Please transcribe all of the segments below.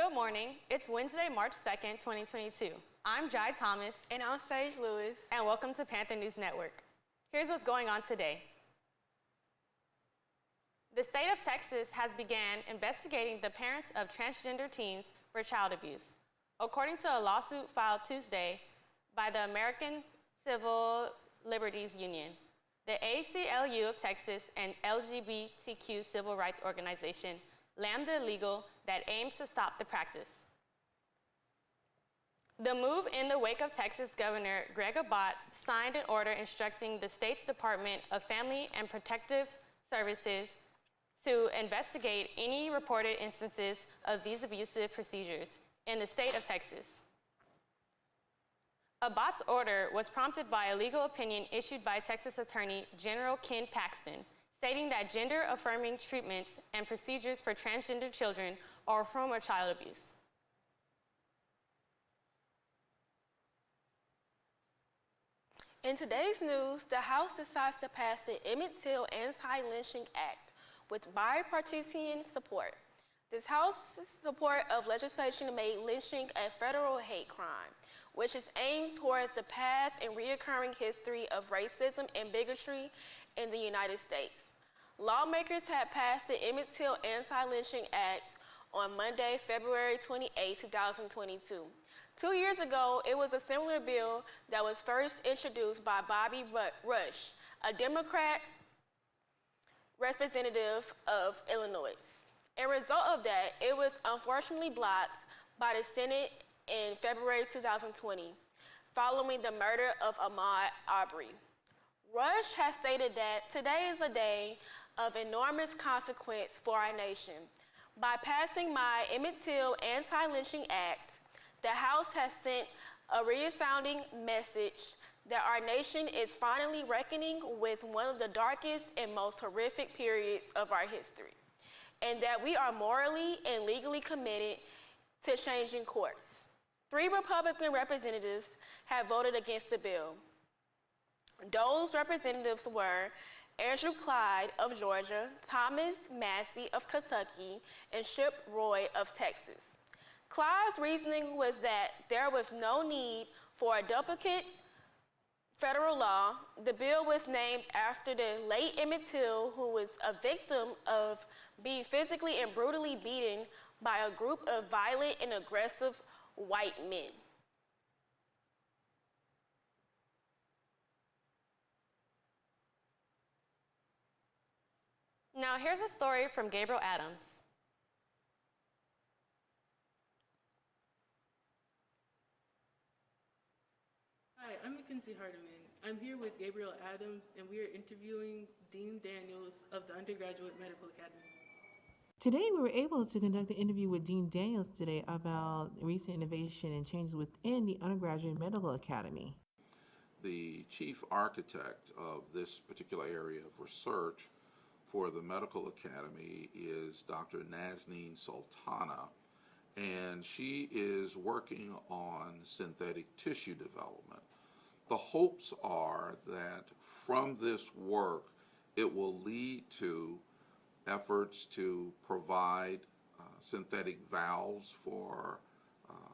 Good morning. It's Wednesday, March 2nd, 2022. I'm Jai Thomas. And I'm Sage Lewis. And welcome to Panther News Network. Here's what's going on today. The state of Texas has began investigating the parents of transgender teens for child abuse. According to a lawsuit filed Tuesday by the American Civil Liberties Union, the ACLU of Texas, and LGBTQ civil rights organization Lambda Legal that aims to stop the practice. The move in the wake of Texas Governor Greg Abbott signed an order instructing the state's Department of Family and Protective Services to investigate any reported instances of these abusive procedures in the state of Texas. Abbott's order was prompted by a legal opinion issued by Texas Attorney General Ken Paxton, stating that gender-affirming treatments and procedures for transgender children are a form of child abuse. In today's news, the House decides to pass the Emmett Till Anti-Lynching Act with bipartisan support. This House's support of legislation made lynching a federal hate crime, which is aimed towards the past and reoccurring history of racism and bigotry in the United States. Lawmakers had passed the Emmett Till Anti-Lynching Act on Monday, February 28, 2022. 2 years ago, it was a similar bill that was first introduced by Bobby Rush, a Democrat representative of Illinois. As a result of that, it was unfortunately blocked by the Senate in February 2020, following the murder of Ahmaud Arbery. Rush has stated that today is a day of enormous consequence for our nation. By passing my Emmett Till Anti-Lynching Act, the House has sent a resounding message that our nation is finally reckoning with one of the darkest and most horrific periods of our history, and that we are morally and legally committed to changing course. 3 Republican representatives have voted against the bill. Those representatives were Andrew Clyde of Georgia, Thomas Massey of Kentucky, and Chip Roy of Texas. Clyde's reasoning was that there was no need for a duplicate federal law. The bill was named after the late Emmett Till, who was a victim of being physically and brutally beaten by a group of violent and aggressive white men. Now here's a story from Gabriel Adams. Hi, I'm Mackenzie Hardiman. I'm here with Gabriel Adams, and we are interviewing Dean Daniels of the Undergraduate Medical Academy. Today, we were able to conduct an interview with Dean Daniels today about recent innovation and changes within the Undergraduate Medical Academy. The chief architect of this particular area of research for the Medical Academy is Dr. Nazneen Sultana, and she is working on synthetic tissue development. The hopes are that from this work it will lead to efforts to provide synthetic valves for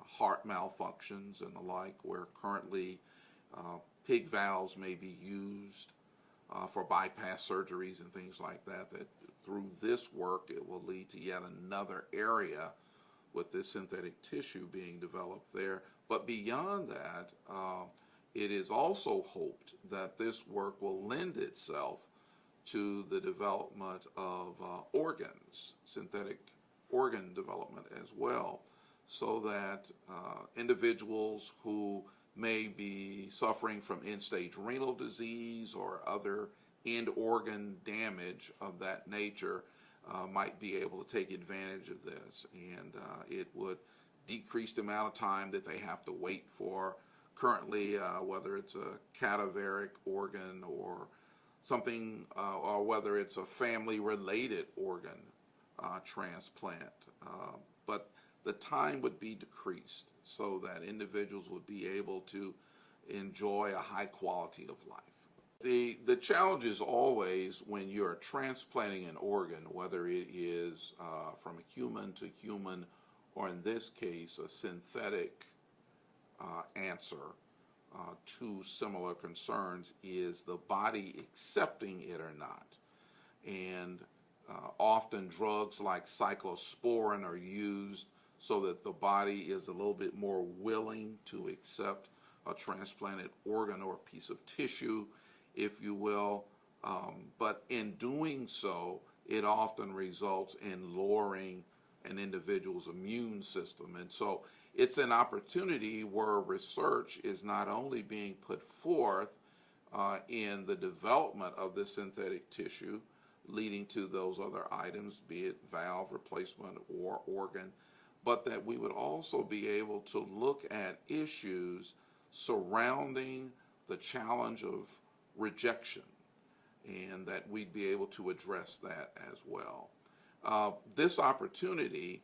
heart malfunctions and the like, where currently pig valves may be used for bypass surgeries and things like that, that through this work it will lead to yet another area with this synthetic tissue being developed there. But beyond that, it is also hoped that this work will lend itself to the development of organs, synthetic organ development as well, so that individuals who may be suffering from end-stage renal disease or other end organ damage of that nature might be able to take advantage of this, and it would decrease the amount of time that they have to wait for currently, whether it's a cadaveric organ or something, or whether it's a family-related organ transplant. But the time would be decreased so that individuals would be able to enjoy a high quality of life. The challenge is always when you're transplanting an organ, whether it is from a human to human or in this case, a synthetic answer to similar concerns is the body accepting it or not. And often drugs like cyclosporin are used so that the body is a little bit more willing to accept a transplanted organ or piece of tissue, if you will. But in doing so, it often results in lowering an individual's immune system. And so it's an opportunity where research is not only being put forth in the development of this synthetic tissue, leading to those other items, be it valve replacement or organ, but that we would also be able to look at issues surrounding the challenge of rejection, and that we'd be able to address that as well. This opportunity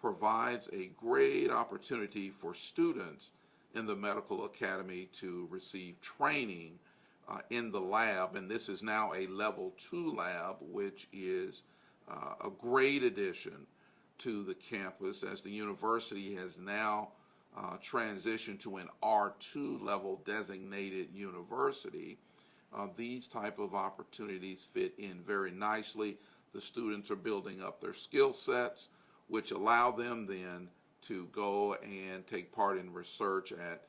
provides a great opportunity for students in the medical academy to receive training in the lab, and this is now a level 2 lab, which is a great addition to the campus, as the university has now transitioned to an R2 level designated university. These type of opportunities fit in very nicely. The students are building up their skill sets, which allow them then to go and take part in research at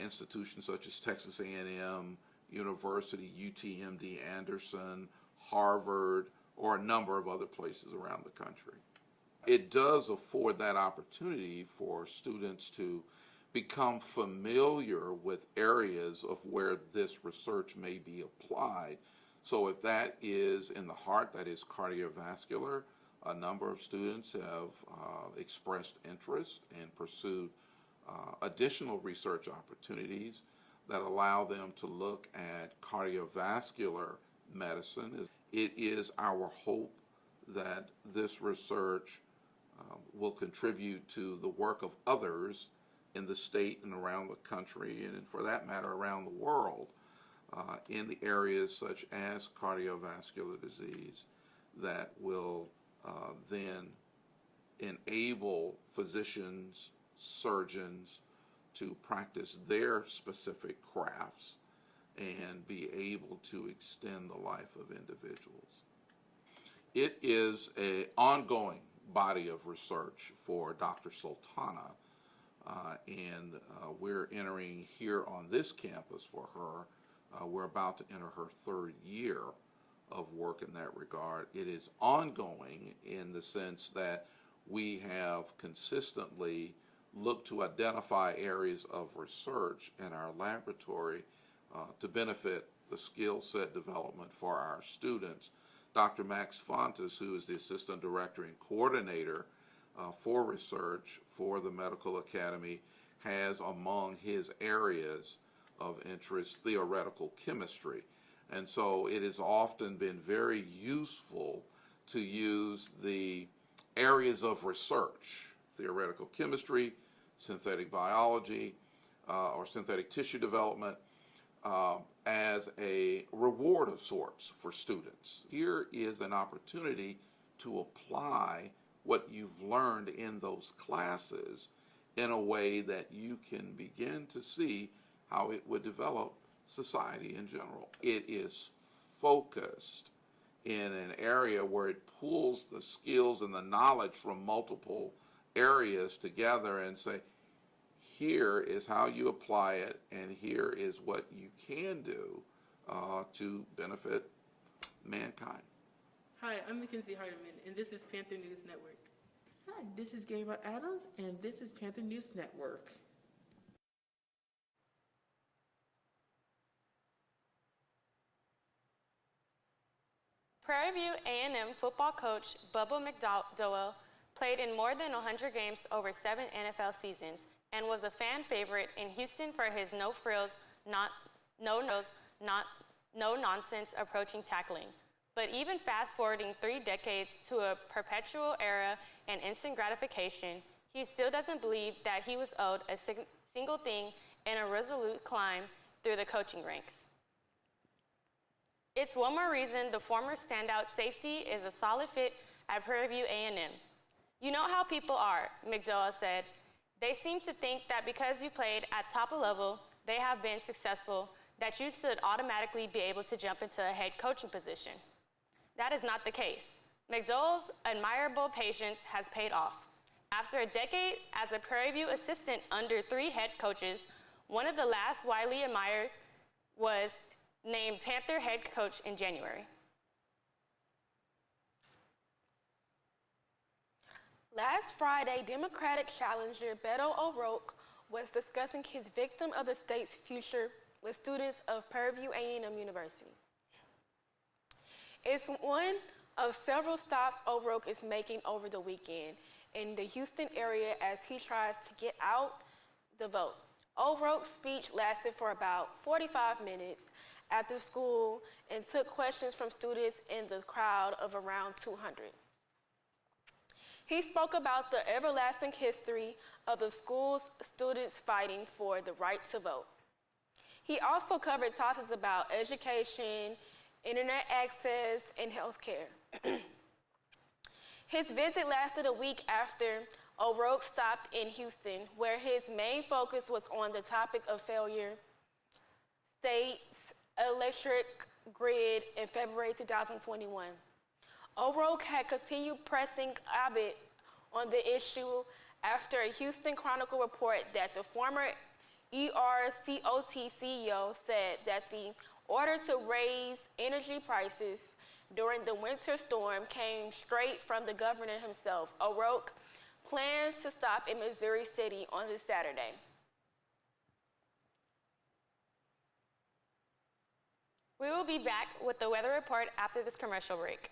institutions such as Texas A&M University, UTMD Anderson, Harvard, or a number of other places around the country. It does afford that opportunity for students to become familiar with areas of where this research may be applied. So if that is in the heart, that is cardiovascular, a number of students have expressed interest and pursued additional research opportunities that allow them to look at cardiovascular medicine. It is our hope that this research will contribute to the work of others in the state and around the country, and for that matter around the world, in the areas such as cardiovascular disease, that will then enable physicians, surgeons to practice their specific crafts and be able to extend the life of individuals. It is an ongoing body of research for Dr. Sultana, and we're entering here on this campus for her. We're about to enter her 3rd year of work in that regard. It is ongoing in the sense that we have consistently looked to identify areas of research in our laboratory to benefit the skill set development for our students. Dr. Max Fontes, who is the Assistant Director and Coordinator for research for the Medical Academy, has among his areas of interest theoretical chemistry. And so it has often been very useful to use the areas of research, theoretical chemistry, synthetic biology, or synthetic tissue development, as a reward of sorts for students. Here is an opportunity to apply what you've learned in those classes in a way that you can begin to see how it would develop society in general. It is focused in an area where it pulls the skills and the knowledge from multiple areas together and say, here is how you apply it, and here is what you can do to benefit mankind. Hi, I'm Mackenzie Hardiman, and this is Panther News Network. Hi, this is Gabriel Adams, and this is Panther News Network. Prairie View A&M football coach Bubba McDowell played in more than 100 games over 7 NFL seasons and was a fan favorite in Houston for his no-frills, no-nonsense approaching tackling. But even fast-forwarding 3 decades to a perpetual era and instant gratification, he still doesn't believe that he was owed a single thing in a resolute climb through the coaching ranks. It's one more reason the former standout safety is a solid fit at Prairie View A&M. You know how people are, McDowell said. They seem to think that because you played at top level, they have been successful, that you should automatically be able to jump into a head coaching position. That is not the case. McDowell's admirable patience has paid off. After a decade as a Prairie View assistant under 3 head coaches, one of the last widely admired was named Panther head coach in January. Last Friday, Democratic challenger Beto O'Rourke was discussing his victim of the state's future with students of Prairie View A&M University. It's one of several stops O'Rourke is making over the weekend in the Houston area as he tries to get out the vote. O'Rourke's speech lasted for about 45 minutes at the school and took questions from students in the crowd of around 200. He spoke about the everlasting history of the school's students fighting for the right to vote. He also covered topics about education, internet access, and health care. His visit lasted a week after O'Rourke stopped in Houston, where his main focus was on the topic of failure state's electric grid in February 2021. O'Rourke had continued pressing Abbott on the issue after a Houston Chronicle report that the former ERCOT CEO said that the order to raise energy prices during the winter storm came straight from the governor himself. O'Rourke plans to stop in Missouri City on this Saturday. We will be back with the weather report after this commercial break.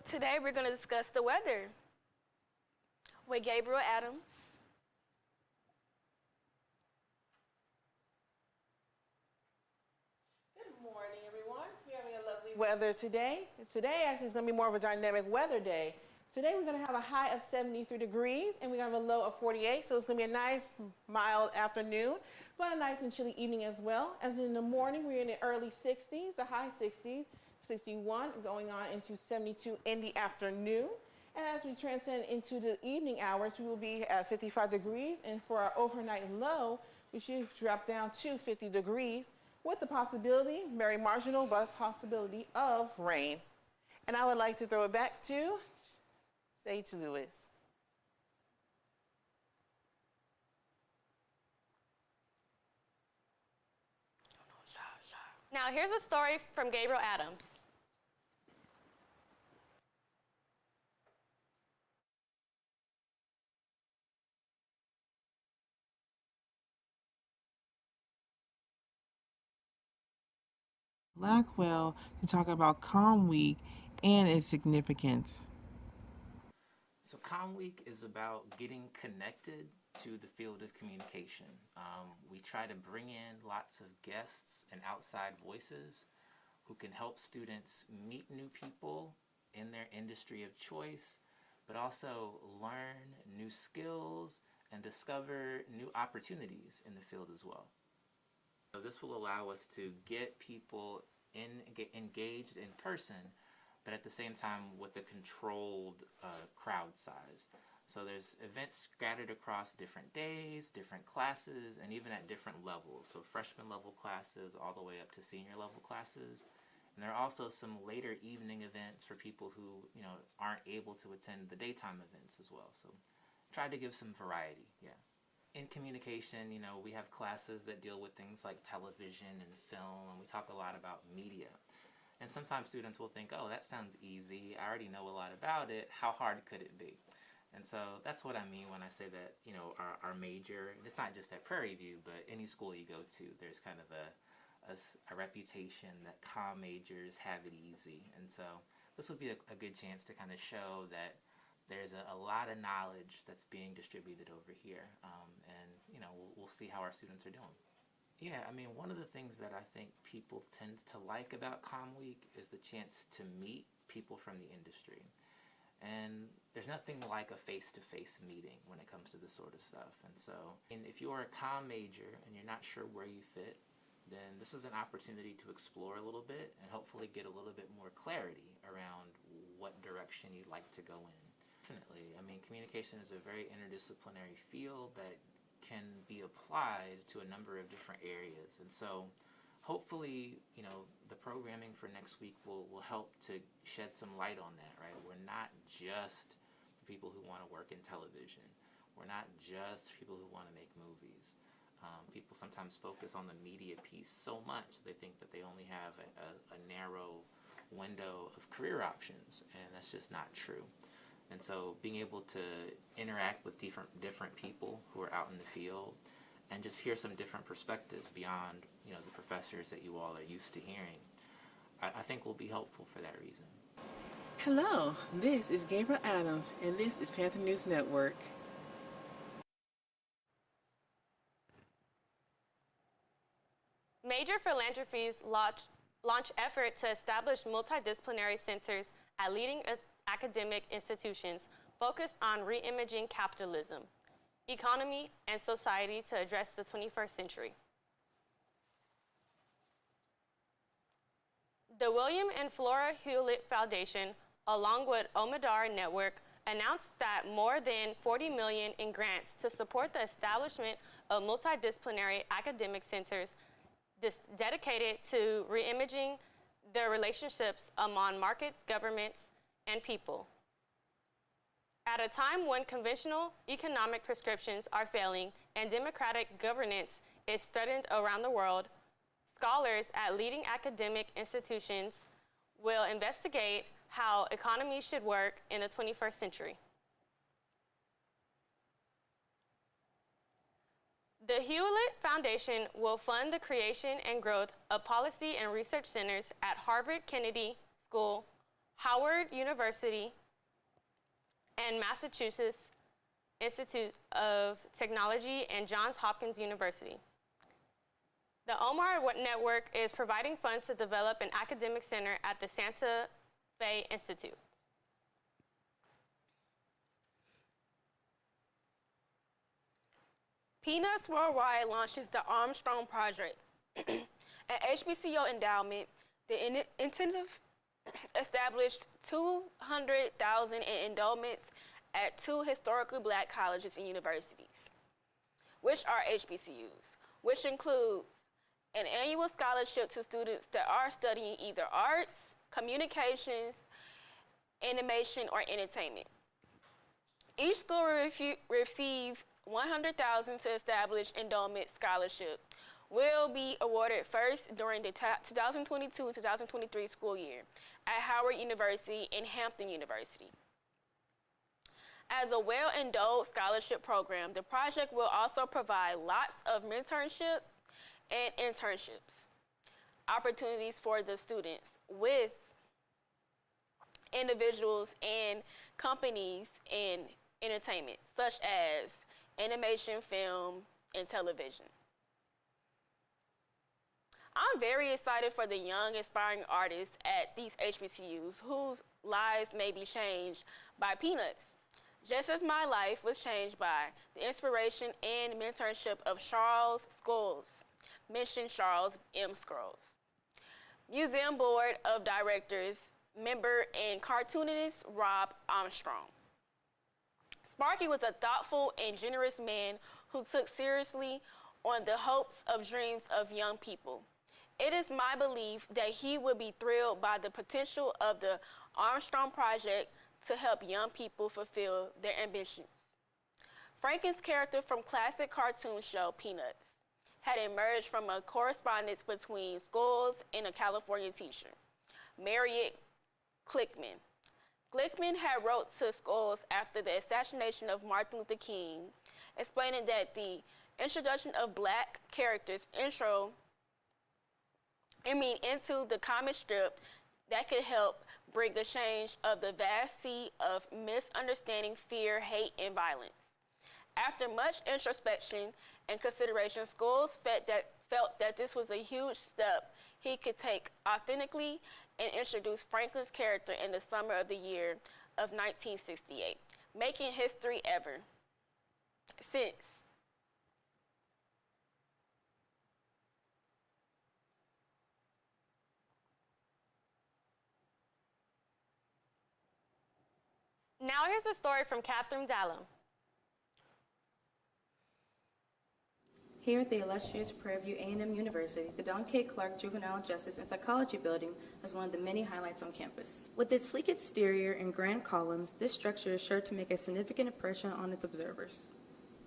Today we're going to discuss the weather with Gabriel Adams. Good morning, everyone. We're having a lovely weather today. Today actually is going to be more of a dynamic weather day. Today we're going to have a high of 73 degrees and we're going to have a low of 48. So it's going to be a nice mild afternoon, but a nice and chilly evening as well. As in the morning, we're in the early 60s, the high 60s. 61 going on into 72 in the afternoon. And as we transcend into the evening hours, we will be at 55 degrees. And for our overnight low, we should drop down to 50 degrees with the possibility, very marginal, but possibility of rain. And I would like to throw it back to Sage Lewis. Now here's a story from Gabriel Adams. Blackwell to talk about Calm Week and its significance. So Calm Week is about getting connected to the field of communication. We try to bring in lots of guests and outside voices who can help students meet new people in their industry of choice, but also learn new skills and discover new opportunities in the field as well. So this will allow us to get people engaged in person, but at the same time with a controlled crowd size. So there's events scattered across different days, different classes, and even at different levels. So freshman level classes all the way up to senior level classes. And there are also some later evening events for people who, aren't able to attend the daytime events as well. So try to give some variety, yeah. In communication, we have classes that deal with things like television and film, and we talk a lot about media. And sometimes students will think, oh, that sounds easy. I already know a lot about it. How hard could it be? And so that's what I mean when I say that, our major, and it's not just at Prairie View, but any school you go to, there's kind of a reputation that comm majors have it easy. And so this will be a good chance to kind of show that there's a lot of knowledge that's being distributed over here. And, we'll see how our students are doing. Yeah, I mean, one of the things that I think people tend to like about Comm Week is the chance to meet people from the industry. And there's nothing like a face-to-face meeting when it comes to this sort of stuff. And so, if you're a comm major and you're not sure where you fit, then this is an opportunity to explore a little bit and hopefully get a little bit more clarity around what direction you'd like to go in. Definitely. I mean, communication is a very interdisciplinary field that can be applied to a number of different areas. And so hopefully, the programming for next week will help to shed some light on that, right? We're not just people who want to work in television. We're not just people who want to make movies. People sometimes focus on the media piece so much they think that they only have a narrow window of career options, and that's just not true. And so being able to interact with different people who are out in the field and just hear some different perspectives beyond the professors that you all are used to hearing, I think will be helpful for that reason. Hello, this is Gabriel Adams, and this is Panther News Network. Major philanthropies launch effort to establish multidisciplinary centers at leading academic institutions focused on reimaging capitalism, economy, and society to address the 21st century. The William and Flora Hewlett Foundation, along with Omidyar Network, announced that more than $40 million in grants to support the establishment of multidisciplinary academic centers dedicated to reimaging the relationships among markets, governments, and people. At a time when conventional economic prescriptions are failing and democratic governance is threatened around the world, scholars at leading academic institutions will investigate how economies should work in the 21st century. The Hewlett Foundation will fund the creation and growth of policy and research centers at Harvard Kennedy School, Howard University, and Massachusetts Institute of Technology and Johns Hopkins University. The Omar Network is providing funds to develop an academic center at the Santa Fe Institute. Peanuts Worldwide launches the Armstrong Project. At HBCU Endowment, the incentive established $200,000 in endowments at 2 historically black colleges and universities, which are HBCUs, which includes an annual scholarship to students that are studying either arts, communications, animation, or entertainment. Each school will receive $100,000 to establish endowment scholarship, will be awarded first during the 2022-2023 school year at Howard University and Hampton University. As a well-endowed scholarship program, the project will also provide lots of mentorship and internships opportunities for the students with individuals and companies in entertainment, such as animation, film, and television. I'm very excited for the young, aspiring artists at these HBCUs whose lives may be changed by Peanuts, just as my life was changed by the inspiration and mentorship of Charles Schulz, mentioned Charles M. Schulz, Museum Board of Directors member and cartoonist Rob Armstrong. Sparky was a thoughtful and generous man who took seriously on the hopes of dreams of young people It is my belief that he would be thrilled by the potential of the Armstrong Project to help young people fulfill their ambitions. Franken's character from classic cartoon show Peanuts had emerged from a correspondence between schools and a California teacher, Marriott Glickman. Glickman had wrote to schools after the assassination of Martin Luther King, explaining that the introduction of black characters into the comic strip that could help bring a change of the vast sea of misunderstanding, fear, hate, and violence. After much introspection and consideration, schools felt that this was a huge step he could take authentically and introduce Franklin's character in the summer of the year of 1968, making history ever since. Now here's a story from Catherine Dallum. Here at the illustrious Prairie View A&M University, the Don K. Clark Juvenile Justice and Psychology Building is one of the many highlights on campus. With its sleek exterior and grand columns, this structure is sure to make a significant impression on its observers.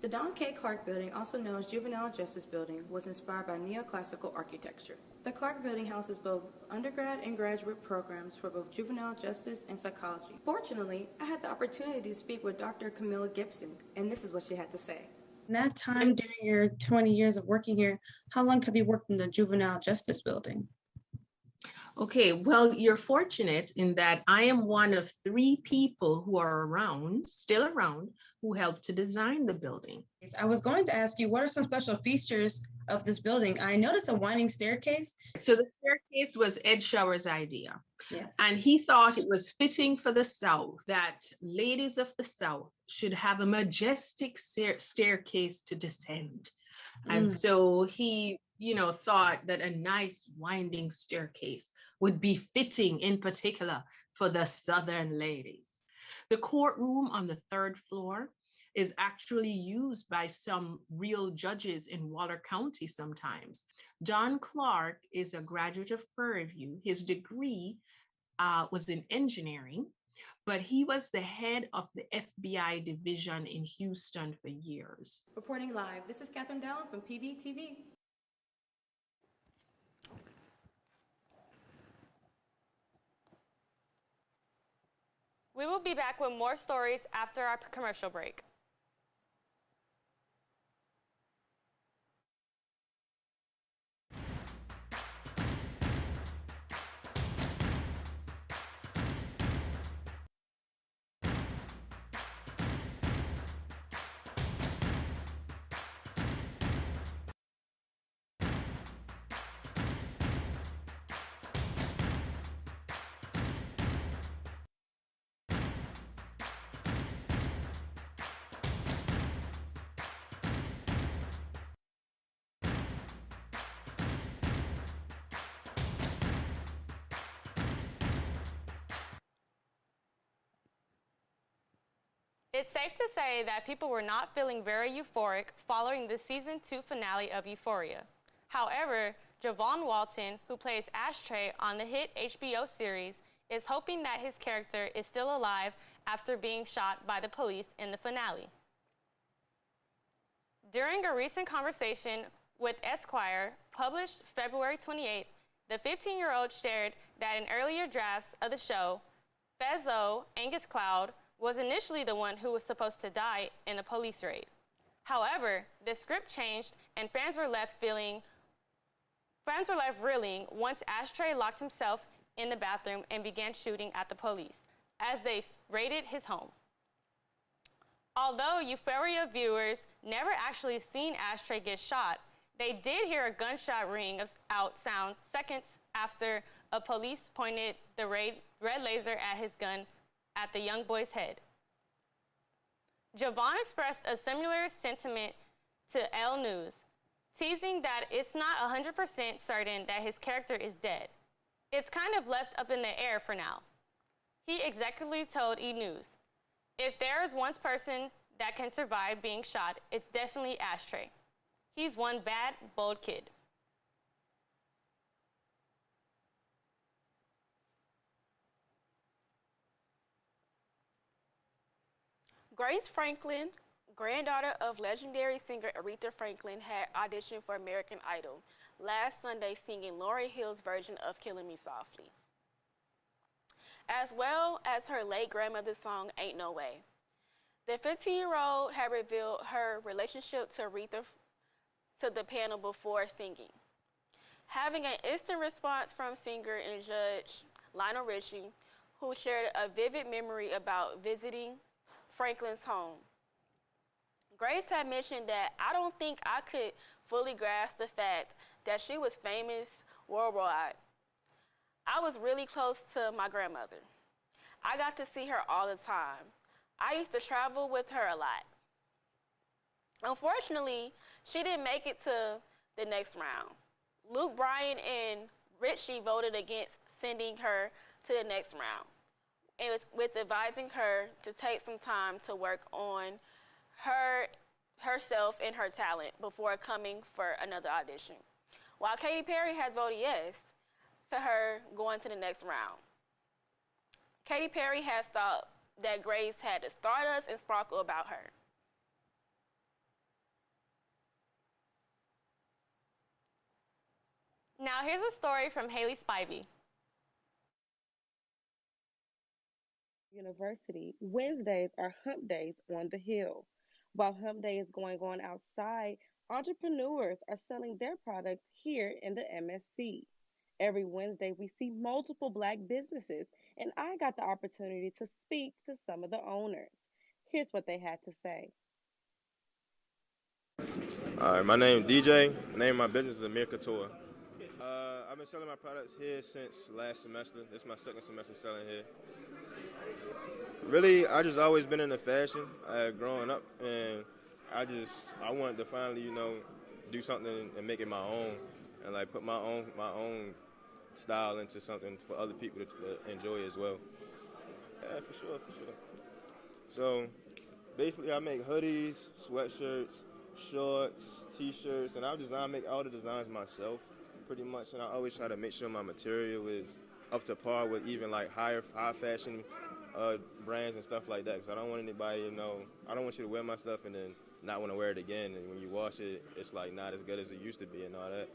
The Don K. Clark Building, also known as Juvenile Justice Building, was inspired by neoclassical architecture. The Clark Building houses both undergrad and graduate programs for both juvenile justice and psychology. Fortunately, I had the opportunity to speak with Dr. Camilla Gibson, and this is what she had to say. In that time, during your 20 years of working here, how long have you worked in the Juvenile Justice Building? Okay, well, you're fortunate in that I am one of 3 people who are still around, who helped to design the building. I was going to ask you, what are some special features of this building? I noticed a winding staircase. So the staircase was Ed Shower's idea. Yes. And he thought it was fitting for the South that ladies of the South should have a majestic staircase to descend. And so he, thought that a nice winding staircase would be fitting in particular for the Southern ladies. The courtroom on the 3rd floor is actually used by some real judges in Waller County sometimes. Don Clark is a graduate of Prairie View. His degree was in engineering, but he was the head of the FBI division in Houston for years. Reporting live, this is Catherine Dallum from KPVU-TV. We will be back with more stories after our commercial break. It's safe to say that people were not feeling very euphoric following the season 2 finale of Euphoria. However, Javon Walton, who plays Ashtray on the hit HBO series, is hoping that his character is still alive after being shot by the police in the finale. During a recent conversation with Esquire, published February 28th, the 15-year-old shared that in earlier drafts of the show, Fezzo Angus Cloud was initially the one who was supposed to die in the police raid. However, the script changed and fans were left reeling once Ashtray locked himself in the bathroom and began shooting at the police as they raided his home. Although Euphoria viewers never actually seen Ashtray get shot, they did hear a gunshot ring out sound seconds after a police pointed the red laser at his gun at the young boy's head. Javon expressed a similar sentiment to Elle News, teasing that it's not 100% certain that his character is dead. It's kind of left up in the air for now. He executively told E! News, "If there is one person that can survive being shot, it's definitely Ashtray. He's one bad, bold kid." Grace Franklin, granddaughter of legendary singer Aretha Franklin, had auditioned for American Idol last Sunday singing Lauryn Hill's version of Killing Me Softly, as well as her late grandmother's song, Ain't No Way. The 15-year-old had revealed her relationship to Aretha to the panel before singing, having an instant response from singer and judge Lionel Richie, who shared a vivid memory about visiting Franklin's home. Grace had mentioned that I don't think I could fully grasp the fact that she was famous worldwide. I was really close to my grandmother. I got to see her all the time. I used to travel with her a lot. Unfortunately, she didn't make it to the next round. Luke Bryan and Richie voted against sending her to the next round, and with advising her to take some time to work on herself and her talent before coming for another audition. While Katy Perry has voted yes to her going to the next round. Katy Perry has thought that Grace had the stardust and sparkle about her. Now here's a story from Haley Spivey. University, Wednesdays are hump days on the Hill. While hump day is going on outside, entrepreneurs are selling their products here in the MSC. Every Wednesday, we see multiple Black businesses, and I got the opportunity to speak to some of the owners. Here's what they had to say. My name is DJ. The name of my business is Amir Couture. I've been selling my products here since last semester. This is my second semester selling here. Really, I just always been into fashion growing up, and I wanted to finally, do something and make it my own, and like put my own style into something for other people to enjoy as well. Yeah, for sure. So basically, I make hoodies, sweatshirts, shorts, t-shirts, and I make all the designs myself, pretty much. And I always try to make sure my material is up to par with even like high fashion brands and stuff like that. Because I don't want anybody, I don't want you to wear my stuff and then not want to wear it again. And when you wash it, it's like not as good as it used to be and all that.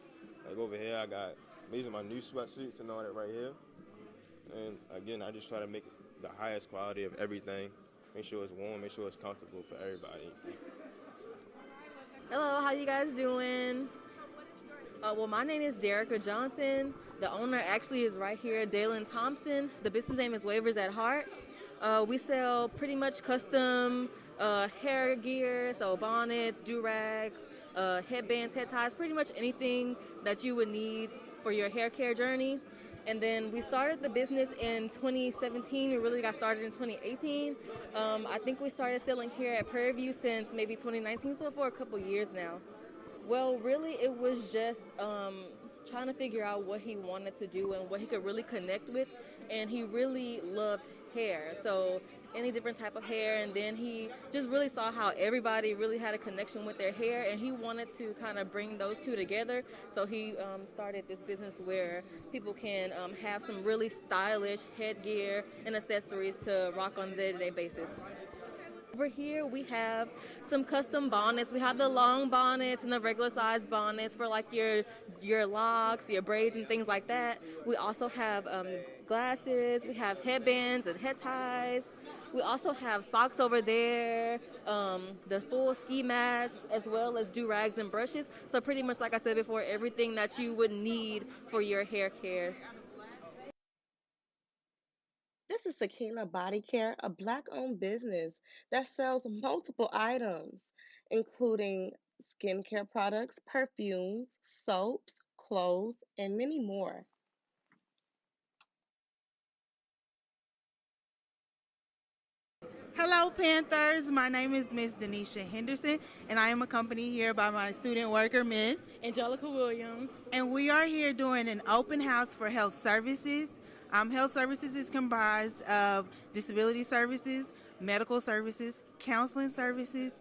Like over here, I got these are my new sweatsuits and all that right here. And again, I just try to make the highest quality of everything. Make sure it's warm, make sure it's comfortable for everybody. Hello, how you guys doing? Well, my name is Derica Johnson. The owner actually is right here, Dalen Thompson. The business name is Wavers at Heart. We sell pretty much custom hair gear, so bonnets, do-rags, headbands, head ties, pretty much anything that you would need for your hair care journey. And then we started the business in 2017. We really got started in 2018. I think we started selling here at Prairie View since maybe 2019, so for a couple years now. Well, really, it was just trying to figure out what he wanted to do and what he could really connect with. And he really loved hair, so any different type of hair. And then he just really saw how everybody really had a connection with their hair, and he wanted to kind of bring those two together. So he started this business where people can have some really stylish headgear and accessories to rock on a day-to-day basis. Over here we have some custom bonnets. We have the long bonnets and the regular size bonnets for like your locks, your braids and things like that. We also have glasses, we have headbands and head ties. We also have socks over there, the full ski masks, as well as do-rags and brushes. So pretty much, like I said before, everything that you would need for your hair care. This is Sakina Body Care, a Black-owned business that sells multiple items, including skincare products, perfumes, soaps, clothes, and many more. Hello, Panthers. My name is Miss Denisha Henderson, and I am accompanied here by my student worker, Miss Angelica Williams. And we are here doing an open house for health services. Health services is comprised of disability services, medical services, counseling services,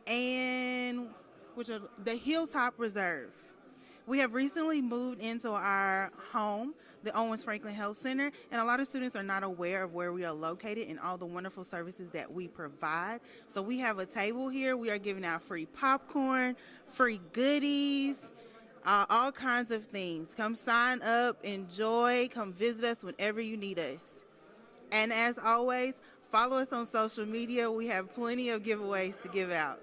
and the Hilltop Reserve. We have recently moved into our home the Owens Franklin Health Center, and a lot of students are not aware of where we are located and all the wonderful services that we provide. So we have a table here. We are giving out free popcorn, free goodies, all kinds of things. Come sign up, enjoy, come visit us whenever you need us. And as always, follow us on social media. We have plenty of giveaways to give out.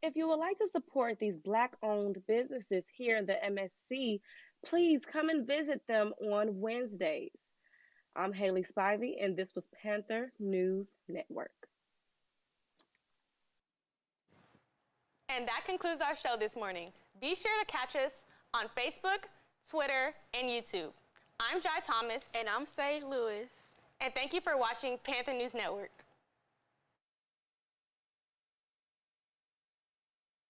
If you would like to support these Black-owned businesses here in the MSC, please come and visit them on Wednesdays. I'm Haley Spivey, and this was Panther News Network. And that concludes our show this morning. Be sure to catch us on Facebook, Twitter, and YouTube. I'm Jai Thomas. And I'm Sage Lewis. And thank you for watching Panther News Network.